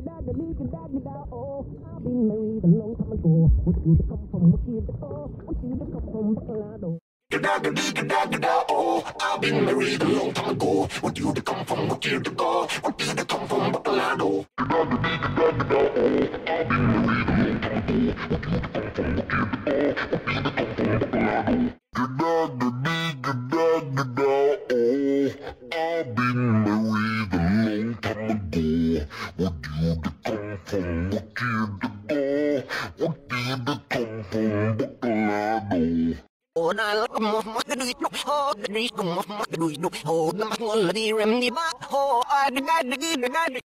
Oh, I've been married a long time ago. What you to come from? What you to go? What you to come from? Bacolado. Oh, I've been married a long time ago. What you to come from? What you to go? What you to come from? Bacolado. I've been married a long time ago. What you to come from? What you to go? What you to come from? Bacolado. Oh, na lắc một mắt cái đuôi nóc ho, cái đuôi cùng một mắt cái đuôi nóc ho, nó mắt ngon là đi rem đi ba ho, ai đi